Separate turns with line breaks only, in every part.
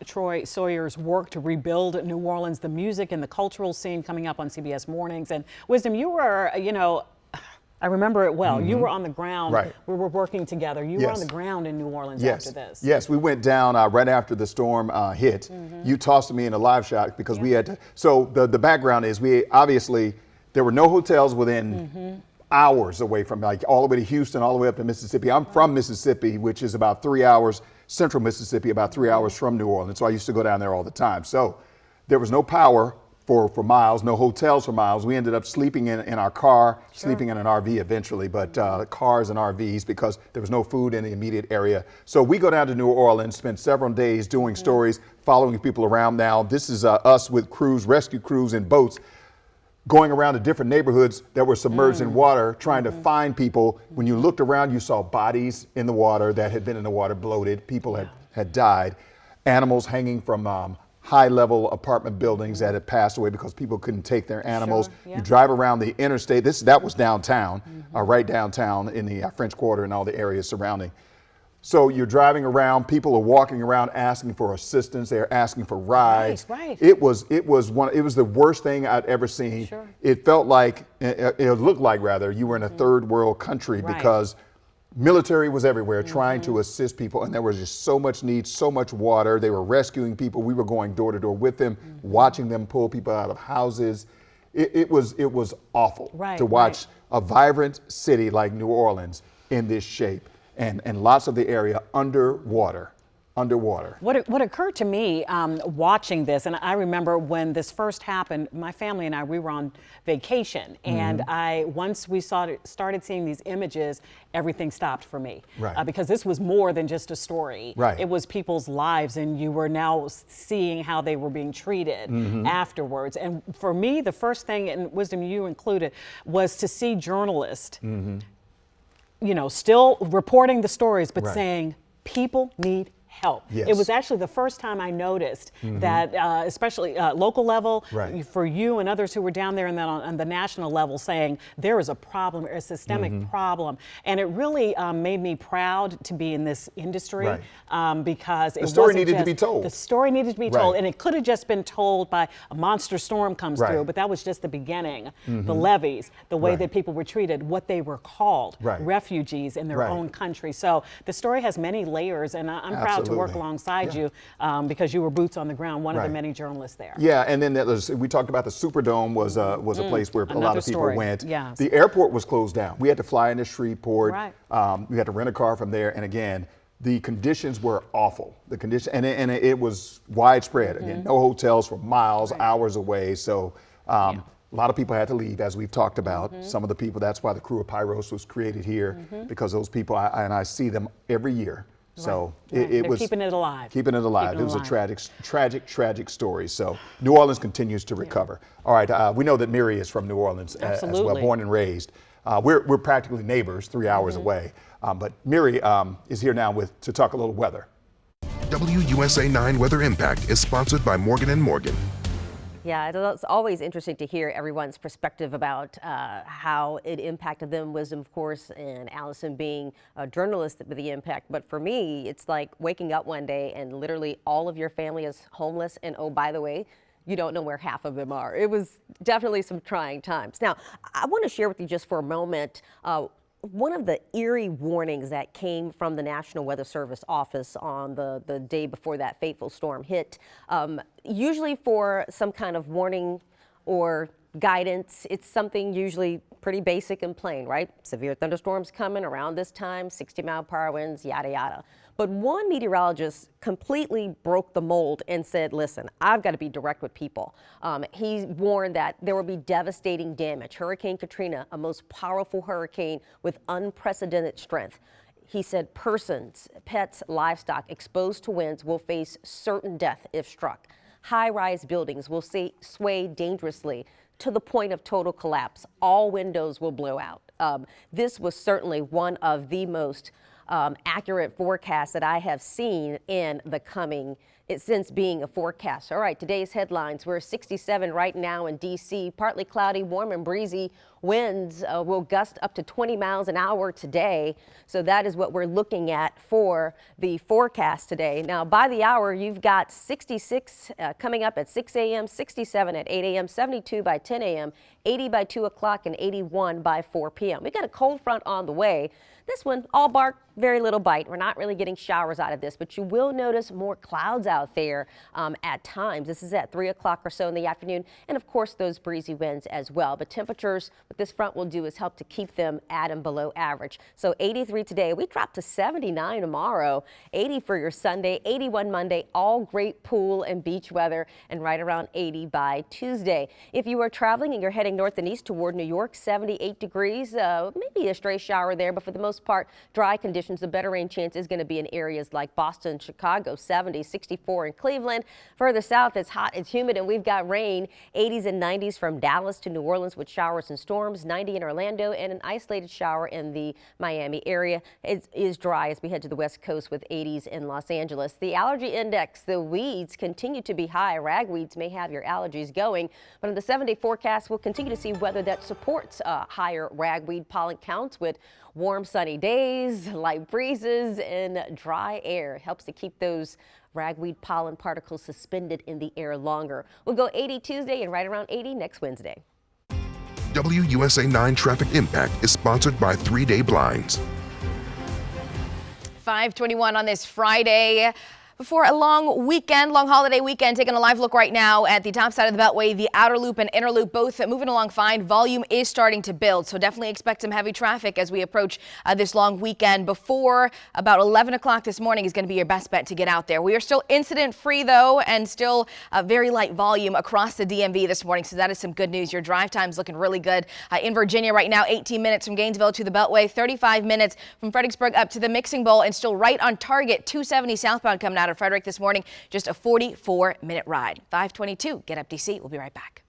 Troy Sawyer's work to rebuild New Orleans, the music and the cultural scene, coming up on CBS Mornings. And Wisdom, you were, I remember it well. You were on the ground.
Right.
We were working together. You were on the ground in New Orleans after this.
Yes, we went down right after the storm hit. You tossed me in a live shot because we had to. So the background is there were no hotels within hours away from, like, all the way to Houston, all the way up to Mississippi. I'm from Mississippi, which is about 3 hours, central Mississippi, about 3 hours from New Orleans. So I used to go down there all the time. So there was no power for miles, no hotels for miles. We ended up sleeping in our car, sleeping in an RV eventually, but cars and RVs, because there was no food in the immediate area. So we go down to New Orleans, spend several days doing stories, following people around. Now, this is us with crews, rescue crews and boats, going around to different neighborhoods that were submerged in water, trying to find people. When you looked around, you saw bodies in the water that had been in the water, bloated. People had died. Animals hanging from high-level apartment buildings that had passed away because people couldn't take their animals. You drive around the interstate. That was downtown, right downtown in the French Quarter and all the areas surrounding. So you're driving around, people are walking around asking for assistance, they're asking for rides. It was the worst thing I'd ever seen. It felt like, it looked like rather, you were in a third world country because military was everywhere trying to assist people, and there was just so much need, so much water. They were rescuing people. We were going door to door with them, watching them pull people out of houses. It was awful to watch a vibrant city like New Orleans in this shape. And lots of the area underwater.
What occurred to me watching this, and I remember when this first happened, my family and I, we were on vacation, and once we started seeing these images, everything stopped for me. Because this was more than just a story. It was people's lives, and you were now seeing how they were being treated afterwards. And for me, the first thing, and Wisdom, you included, was to see journalists still reporting the stories, but saying people need help. It was actually the first time I noticed that, especially local level, for you and others who were down there, and then on the national level, saying there is a problem, a systemic problem. And it really made me proud to be in this industry because the story needed to be told. The story needed to be told, and it could have just been told by a monster storm comes through, but that was just the beginning. The levees, the way that people were treated, what they were called, refugees in their own country. So the story has many layers, and I'm proud to work alongside you because you were boots on the ground, one of the many journalists there. And then we talked about the Superdome was a place where a lot of people went. The airport was closed down. We had to fly into Shreveport. We had to rent a car from there. And again, the conditions were awful. And it was widespread. Again, no hotels for miles, hours away. So a lot of people had to leave, as we've talked about. Some of the people, that's why the crew of Pyros was created here, because those people, I see them every year. So it was keeping it alive. It was a tragic story. So New Orleans continues to recover. All right, we know that Miri is from New Orleans as well, born and raised. We're practically neighbors, 3 hours away. But Miri is here now to talk a little weather.
WUSA 9 Weather Impact is sponsored by Morgan & Morgan.
Yeah, it's always interesting to hear everyone's perspective about how it impacted them. Wisdom, of course, and Allison being a journalist with the impact. But for me, it's like waking up one day and literally all of your family is homeless. And oh, by the way, you don't know where half of them are. It was definitely some trying times. Now, I want to share with you just for a moment one of the eerie warnings that came from the National Weather Service office on the day before that fateful storm hit. Usually for some kind of warning or guidance, it's something usually pretty basic and plain, right? Severe thunderstorms coming around this time, 60-mile-per-hour winds, yada, yada. But one meteorologist completely broke the mold and said, listen, I've got to be direct with people. He warned that there will be devastating damage. Hurricane Katrina, a most powerful hurricane with unprecedented strength. He said persons, pets, livestock exposed to winds will face certain death if struck. High-rise buildings will sway dangerously to the point of total collapse. All windows will blow out. This was certainly one of the most accurate forecasts that I have seen in the coming since being a forecast. All right, today's headlines. We're 67 right now in D.C. Partly cloudy, warm and breezy. Winds will gust up to 20 miles an hour today. So that is what we're looking at for the forecast today. Now, by the hour, you've got 66 coming up at 6 a.m., 67 at 8 a.m., 72 by 10 a.m., 80 by 2 o'clock, and 81 by 4 p.m. We got a cold front on the way. This one, all bark, very little bite. We're not really getting showers out of this, but you will notice more clouds out there at times. This is at 3 o'clock or so in the afternoon, and of course those breezy winds as well. But temperatures, what this front will do is help to keep them at and below average. So 83 today, we drop to 79 tomorrow, 80 for your Sunday, 81 Monday, all great pool and beach weather, and right around 80 by Tuesday. If you are traveling and you're heading north and east toward New York, 78 degrees, maybe a stray shower there, but for the most part, dry conditions. The better rain chance is going to be in areas like Boston, Chicago, 70, 64 in Cleveland. Further south, it's hot, it's humid, and we've got rain, 80s and 90s from Dallas to New Orleans with showers and storms, 90 in Orlando, and an isolated shower in the Miami area. It is dry as we head to the west coast with 80s in Los Angeles. The allergy index, the weeds continue to be high. Ragweeds may have your allergies going, but in the 7-day forecast, we'll continue to see weather that supports higher ragweed pollen counts with warm sunny days, light breezes, and dry air. It helps to keep those ragweed pollen particles suspended in the air longer. We'll go 80 Tuesday and right around 80 next Wednesday.
WUSA 9 Traffic Impact is sponsored by 3-Day Blinds.
5:21 on this Friday. Before a long holiday weekend, taking a live look right now at the top side of the Beltway, the outer loop and inner loop, both moving along fine. Volume is starting to build, so definitely expect some heavy traffic as we approach this long weekend. Before about 11 o'clock this morning is going to be your best bet to get out there. We are still incident free though, and still very light volume across the DMV this morning, so that is some good news. Your drive time's looking really good. In Virginia right now, 18 minutes from Gainesville to the Beltway, 35 minutes from Fredericksburg up to the Mixing Bowl, and still right on target. 270 southbound coming out of Frederick this morning, just a 44-minute ride. 5:22, Get Up DC. We'll be right back.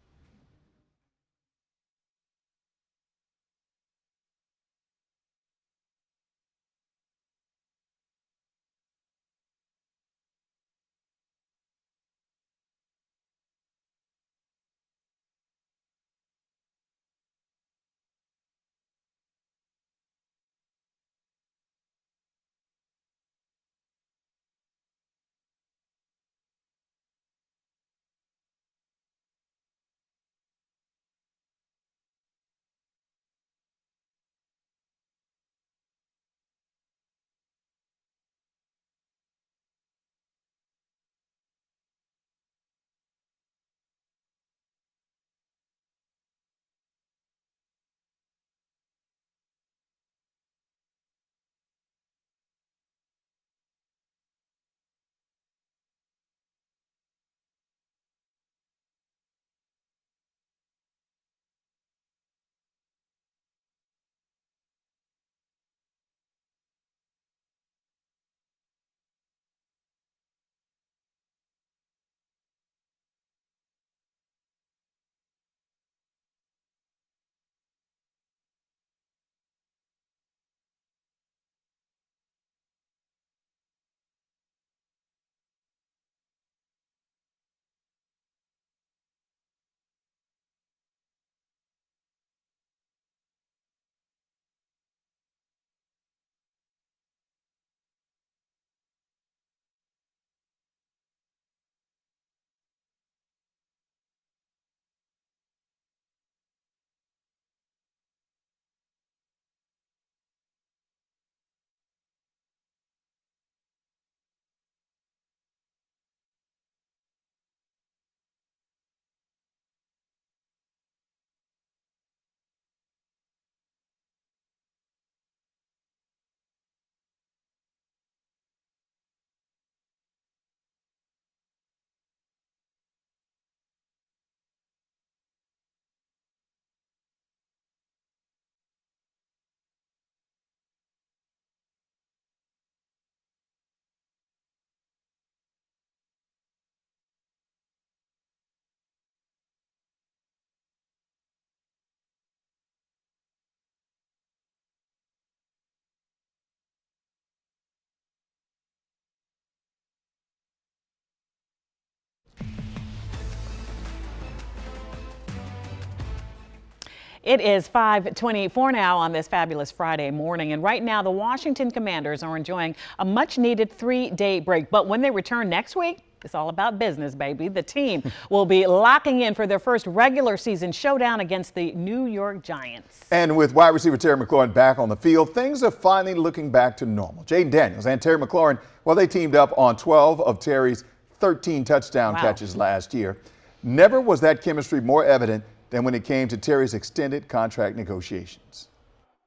It is 5:24 now on this fabulous Friday morning, and right now the Washington Commanders are enjoying a much-needed 3-day break. But when they return next week, it's all about business, baby. The team will be locking in for their first regular season showdown against the New York Giants.
And with wide receiver Terry McLaurin back on the field, things are finally looking back to normal. Jaden Daniels and Terry McLaurin, well, they teamed up on 12 of Terry's 13 touchdown catches last year. Never was that chemistry more evident than when it came to Terry's extended contract negotiations.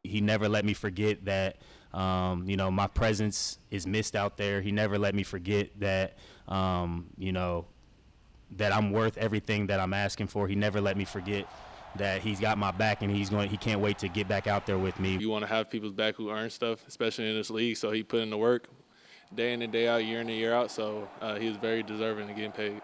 He never let me forget that, my presence is missed out there. He never let me forget that, that I'm worth everything that I'm asking for. He never let me forget that he's got my back and he can't wait to get back out there with me.
You want to have people's back who earn stuff, especially in this league. So he put in the work day in and day out, year in and year out. So he was very deserving of getting paid.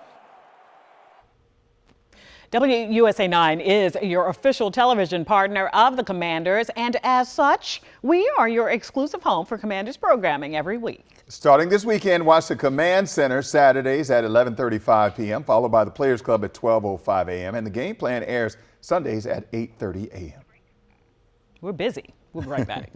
WUSA 9 is your official television partner of the Commanders, and as such, we are your exclusive home for Commanders programming every week.
Starting this weekend, watch the Command Center Saturdays at 11:35 p.m., followed by the Players Club at 12:05 a.m., and the game plan airs Sundays at 8:30 a.m.
We're busy. We'll be right back.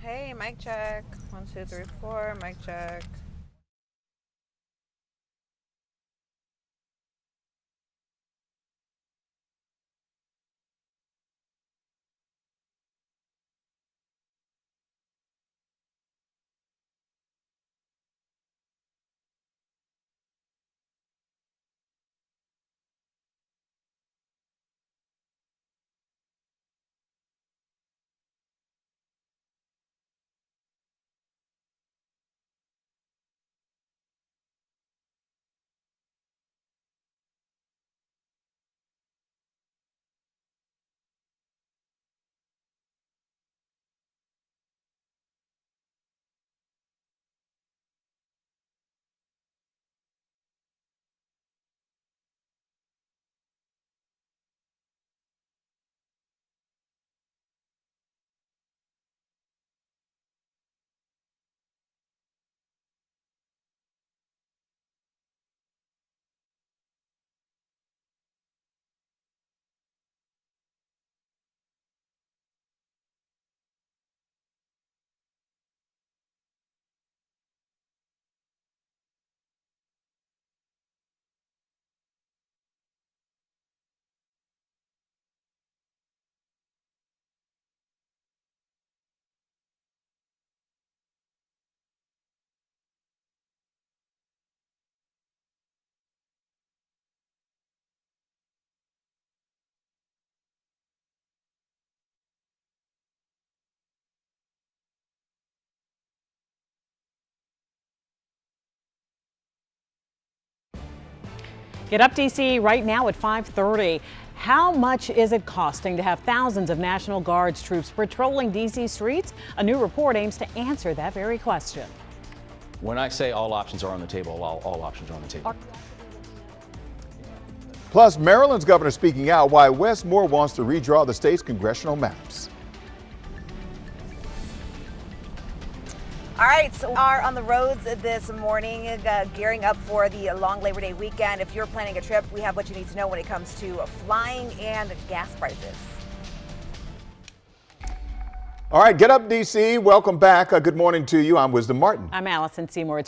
Hey, mic check. 1, 2, 3, 4. Mic check.
Get up, DC, right now at 5:30. How much is it costing to have thousands of National Guards troops patrolling DC streets? A new report aims to answer that very question.
When I say all options are on the table, all options are on the table.
Plus, Maryland's governor speaking out why Wes Moore wants to redraw the state's congressional maps.
All right, so we are on the roads this morning, gearing up for the long Labor Day weekend. If you're planning a trip, we have what you need to know when it comes to flying and gas prices.
All right, get up, DC. Welcome back. Good morning to you. I'm Wisdom Martin.
I'm Allison Seymour. It's